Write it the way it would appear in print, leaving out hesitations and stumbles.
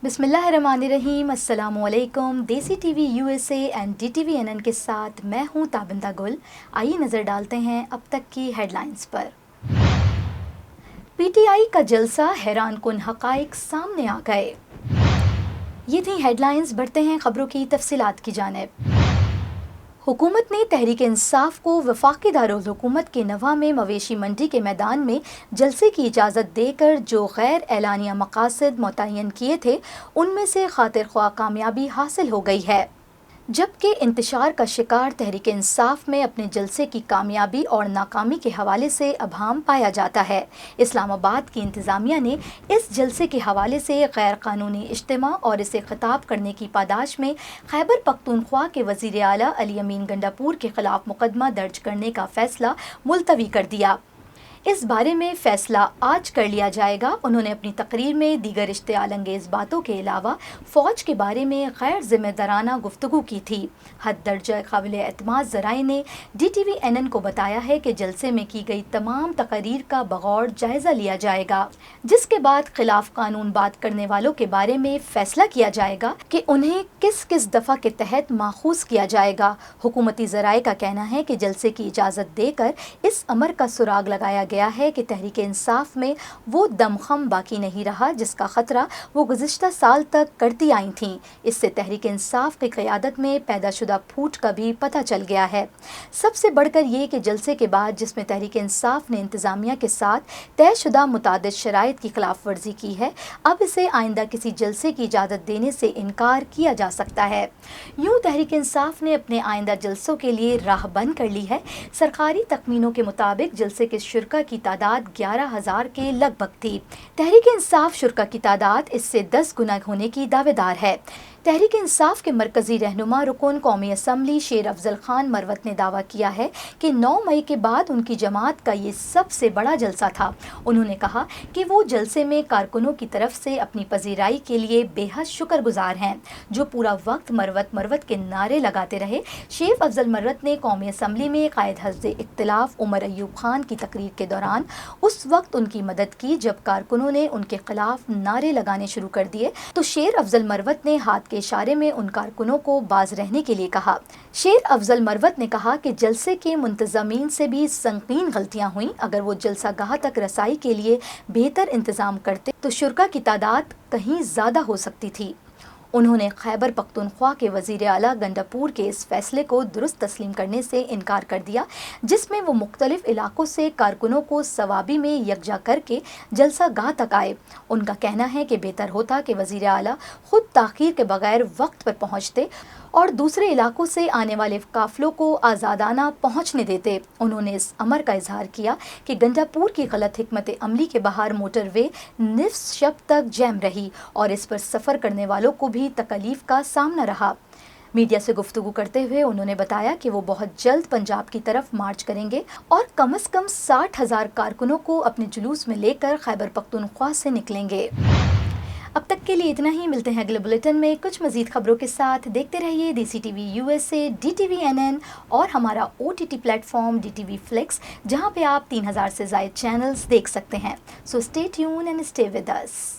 बिस्मिल्लाहिर्रहमानिर्रहीम। अस्सलामु अलैकुम। Desi TV USA and DTV NN के साथ मैं हूं ताबिंदा गुल। आइए नज़र डालते हैं अब तक की हेडलाइंस पर। पीटीआई का जलसा, हैरान कुन हक़ाइक़ सामने आ गए। ये थी हेडलाइंस। बढ़ते हैं खबरों की तफसीलात की जानिब। हुकूमत ने तहरीक इंसाफ को वफाकी दारुल हुकूमत के नवा में मवेशी मंडी के मैदान में जलसे की इजाज़त देकर जो गैर एलानिया मकासद मुतय्यन किए थे, उनमें से खातिर ख्वाह कामयाबी हासिल हो गई है, जबकि इंतशार का शिकार तहरीक इंसाफ में अपने जलसे की कामयाबी और नाकामी के हवाले से अभाम पाया जाता है। इस्लामाबाद की इंतज़ामिया ने इस जलसे के हवाले से गैर कानूनी इज्तिमा और इसे खिताब करने की पादाश में खैबर पख्तूनख्वा के वज़ीर आला अली अमीन गंडापुर के खिलाफ मुकदमा दर्ज करने का फैसला मुलतवी कर दिया। इस बारे में फ़ैसला आज कर लिया जाएगा। उन्होंने अपनी तकरीर में दीगर इश्तिआल अंगेज़ बातों के अलावा फ़ौज के बारे में गैर ज़िम्मेदाराना गुफ्तगू की थी। हद दर्जा काबिल एतमाद ज़राए ने डीटीवी एनएन को बताया है कि जलसे में की गई तमाम तकरीर का बगौर जायज़ा लिया जाएगा, जिसके बाद खिलाफ कानून बात करने वालों के बारे में फ़ैसला किया जाएगा कि उन्हें किस किस दफ़ा के तहत माखूज़ किया जाएगा। हुकूमती ज़राए का कहना है कि जलसे की इजाज़त देकर इस अमर का सुराग लगाया गया है कि तहरीक इंसाफ में वो दमखम बाकी नहीं रहा जिसका खतरा वो गुज़िश्ता साल तक करती आई थीं। इससे तहरीक इंसाफ की क़यादत में पैदा शुदा फूट का भी पता चल गया है। सबसे बढ़कर ये कि जलसे के बाद जिसमें तहरीक इंसाफ ने इंतज़ामिया के साथ तयशुदा मुतादिद शराइत की खिलाफ वर्जी की है, अब इसे आइंदा किसी जलसे की इजाज़त देने से इनकार किया जा सकता है। यूँ तहरीक इंसाफ ने अपने आइंदा जलसों के लिए राह बंद कर ली है। सरकारी तखमीनों के मुताबिक जलसे के शुरका की तादाद 11,000 के लगभग थी। तहरीक इंसाफ शुरका की तादाद इससे 10 गुना होने की दावेदार है। तहरीक इंसाफ के मरकजी रहनुमा रुकन कौमी असम्बली शेर अफजल खान मरवत ने दावा किया है कि 9 मई के बाद उनकी जमात का ये सबसे बड़ा जलसा था। उन्होंने कहा कि वो जलसे में कारकुनों की तरफ से अपनी पजीराई के लिए बेहद शुक्रगुजार हैं, जो पूरा वक्त मरवत मरवत के नारे लगाते रहे। शेर अफजल मरवत ने कौमी असम्बली में कायद हज़्ब इख्तिलाफ उमर अयूब खान की तकरीर के दौरान उस वक्त उनकी मदद की जब कारकुनों ने उनके खिलाफ नारे लगाने शुरू कर दिए, तो शेर अफजल मरवत ने हाथ के इशारे में उन कारकुनों को बाज रहने के लिए कहा। शेर अफजल मरवत ने कहा कि जलसे के मुंतज़मीन से भी संगीन गलतियां हुई। अगर वो जलसा गाह तक रसाई के लिए बेहतर इंतजाम करते तो शुरका की तादाद कहीं ज़्यादा हो सकती थी। उन्होंने खैबर पख्तूनख्वा के वज़ीर आला गंडापुर के इस फैसले को दुरुस्त तस्लीम करने से इनकार कर दिया, जिसमें वो मुख्तलिफ इलाकों से कारकुनों को सवाबी में यकजा करके जलसा गाह तक आए। उनका कहना है कि बेहतर होता कि वज़ीर आला खुद ताख़ीर के बगैर वक्त पर पहुँचते और दूसरे इलाकों से आने वाले काफ़िलों को आज़ादाना पहुँचने देते। उन्होंने इस अमर का इजहार किया कि गंडापुर की गलत हिकमत अमली के बाहर मोटरवे निस्फ शब तक जैम रही और इस पर सफ़र करने वालों को भी तकलीफ का सामना रहा। मीडिया से गुफ्तगू करते हुए उन्होंने बताया कि वो बहुत जल्द पंजाब की तरफ मार्च करेंगे और कम से कम 60,000 कारकुनों को अपने जुलूस में लेकर खैबर पख्तूनख्वा से निकलेंगे। अब तक के लिए इतना ही। मिलते हैं अगले बुलेटिन में कुछ मज़ीद खबरों के साथ। देखते रहिए देसी टीवी यूएसए, डीटीवी एनएन और हमारा ओटीटी प्लेटफॉर्म डीटीवी फ्लिक्स, जहां पे आप 3,000 से ज़ायद चैनल्स देख सकते हैं। So stay tune and stay with us.